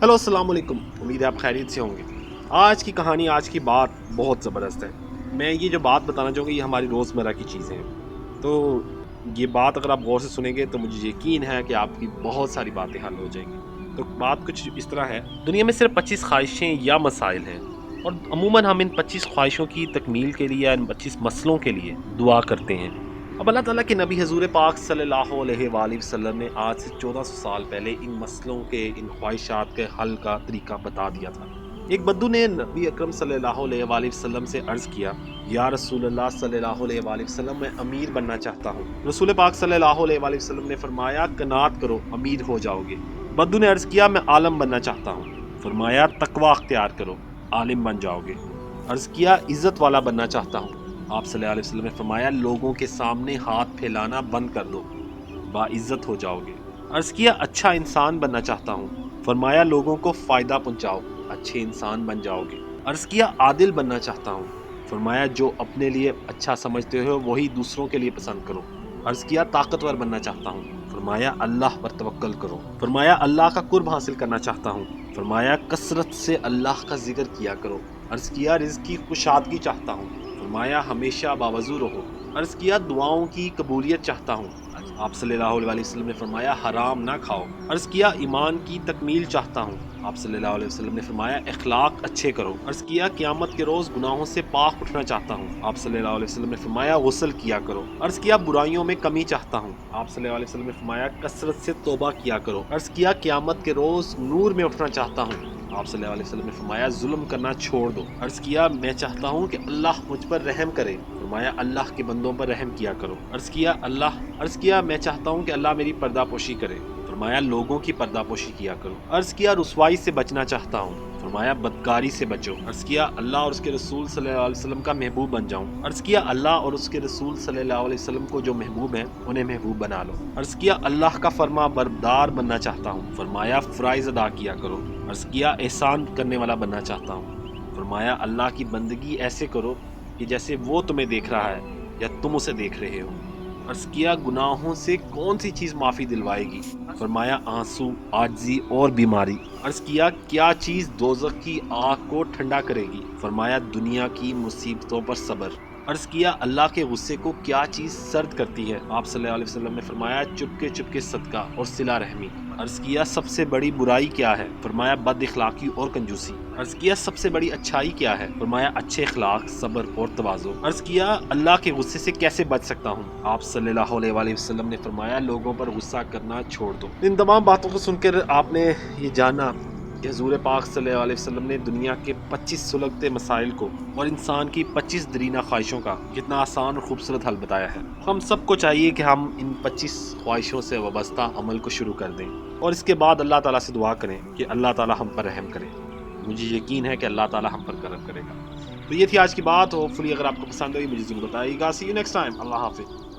Hello السلام علیکم، امید ہے آپ خیریت سے ہوں گے۔ آج کی کہانی، آج کی بات بہت زبردست ہے۔ میں یہ جو بات بتانا چاہوں گا یہ ہماری روزمرہ کی چیزیں ہیں۔ تو یہ بات اگر آپ غور سے سنیں گے تو مجھے یقین ہے کہ آپ کی بہت ساری باتیں حل ہو جائیں گی۔ تو بات کچھ اس طرح ہے، دنیا میں صرف 25 خواہشیں یا مسائل ہیں، اور عموماً ہم ان 25 خواہشوں کی تکمیل کے لیے، ان 25 مسئلوں کے لیے دعا کرتے ہیں۔ اب اللہ تعالیٰ کے نبی حضور پاک صلی اللہ علیہ وآلہ وسلم نے آج سے 1400 سال پہلے ان مسئلوں کے، ان خواہشات کے حل کا طریقہ بتا دیا تھا۔ ایک بدو نے نبی اکرم صلی اللہ علیہ وآلہ وسلم سے عرض کیا، یا رسول اللہ صلی اللہ علیہ وآلہ وسلم، میں امیر بننا چاہتا ہوں۔ رسول پاک صلی اللہ علیہ وآلہ وسلم نے فرمایا، قناعت کرو، امیر ہو جاؤ گے۔ بدو نے عرض کیا، میں عالم بننا چاہتا ہوں۔ فرمایا، تقوی اختیار کرو، عالم بن جاؤ گے۔ عرض کیا، عزت والا بننا چاہتا ہوں۔ آپ صلی اللہ علیہ وسلم نے فرمایا، لوگوں کے سامنے ہاتھ پھیلانا بند کر دو، باعزت ہو جاؤ گے۔ عرض کیا، اچھا انسان بننا چاہتا ہوں۔ فرمایا، لوگوں کو فائدہ پہنچاؤ، اچھے انسان بن جاؤ گے۔ عرض کیا، عادل بننا چاہتا ہوں۔ فرمایا، جو اپنے لیے اچھا سمجھتے ہو وہی دوسروں کے لیے پسند کرو۔ عرض کیا، طاقتور بننا چاہتا ہوں۔ فرمایا، اللہ پر توکل کرو۔ فرمایا، اللہ کا قرب حاصل کرنا چاہتا ہوں۔ فرمایا، کثرت سے اللہ کا ذکر کیا کرو۔ عرض کیا، رزق کی کشادگی چاہتا ہوں۔ فرمایا، ہمیشہ باوضو رہو۔ عرض کیا، دعاؤں کی قبولیت چاہتا ہوں۔ آپ صلی اللہ علیہ وسلم نے فرمایا، حرام نہ کھاؤ۔ عرض کیا، ایمان کی تکمیل چاہتا ہوں۔ آپ صلی اللہ علیہ وسلم نے فرمایا، اخلاق اچھے کرو۔ عرض کیا، قیامت کے روز گناہوں سے پاک اٹھنا چاہتا ہوں۔ آپ صلی اللہ علیہ وسلم نے فرمایا، غسل کیا کرو۔ عرض کیا، برائیوں میں کمی چاہتا ہوں۔ آپ صلی اللہ علیہ وسلم نے فرمایا، کثرت سے توبہ کیا کرو۔ عرض کیا، قیامت کے روز نور میں اٹھنا چاہتا ہوں۔ آپ صلی اللہ علیہ وسلم نے فرمایا، ظلم کرنا چھوڑ دو۔ عرض کیا، میں چاہتا ہوں کہ اللہ مجھ پر رحم کرے۔ فرمایا، اللہ کے بندوں پر رحم کیا کرو۔ عرض کیا، میں چاہتا ہوں کہ اللہ میری پردہ پوشی کرے۔ فرمایا، لوگوں کی پردہ پوشی کیا کرو۔ عرض کیا، رسوائی سے بچنا چاہتا ہوں۔ فرمایا، بدکاری سے بچو۔ عرض کیا، اللہ اور اس کے رسول صلی اللہ علیہ وسلم کا محبوب بن جاؤں۔ عرض کیا، اللہ اور اس کے رسول صلی اللہ علیہ وسلم کو جو محبوب ہیں انہیں محبوب بنا لو۔ عرض کیا، اللہ کا فرما بردار بننا چاہتا ہوں۔ فرمایا، فرائض ادا کیا کرو۔ عرض کیا، احسان کرنے والا بننا چاہتا ہوں۔ فرمایا، اللہ کی بندگی ایسے کرو کہ جیسے وہ تمہیں دیکھ رہا ہے یا تم اسے دیکھ رہے ہو۔ عرض کیا، گناہوں سے کون سی چیز معافی دلوائے گی؟ فرمایا، آنسو، عاجزی اور بیماری۔ عرض کیا، کیا چیز دوزخ کی آگ کو ٹھنڈا کرے گی؟ فرمایا، دنیا کی مصیبتوں پر صبر۔ عرض کیا، اللہ کے غصے کو کیا چیز سرد کرتی ہے؟ آپ صلی اللہ علیہ وسلم نے فرمایا، چپکے چپکے صدقہ اور صلہ رحمی۔ عرض کیا، سب سے بڑی برائی کیا ہے؟ فرمایا، بد اخلاقی اور کنجوسی۔ عرض کیا، سب سے بڑی اچھائی کیا ہے؟ فرمایا، اچھے اخلاق، صبر اور تواضع۔ عرض کیا، اللہ کے غصے سے کیسے بچ سکتا ہوں؟ آپ صلی اللہ علیہ وآلہ وسلم نے فرمایا، لوگوں پر غصہ کرنا چھوڑ دو۔ ان تمام باتوں کو سن کر آپ نے یہ جانا کہ حضور پاک صلی اللہ علیہ وسلم نے دنیا کے 25 سلگتے مسائل کو اور انسان کی 25 درینہ خواہشوں کا کتنا آسان اور خوبصورت حل بتایا ہے۔ ہم سب کو چاہیے کہ ہم ان 25 خواہشوں سے وابستہ عمل کو شروع کر دیں، اور اس کے بعد اللہ تعالیٰ سے دعا کریں کہ اللہ تعالیٰ ہم پر رحم کرے۔ مجھے یقین ہے کہ اللہ تعالیٰ ہم پر کرم کرے گا۔ تو یہ تھی آج کی بات۔ ہوپ فلی اگر آپ کو پسند ہوئی مجھے ضرور بتائیے گا۔ سی یو نیکسٹ ٹائم۔ اللہ حافظ۔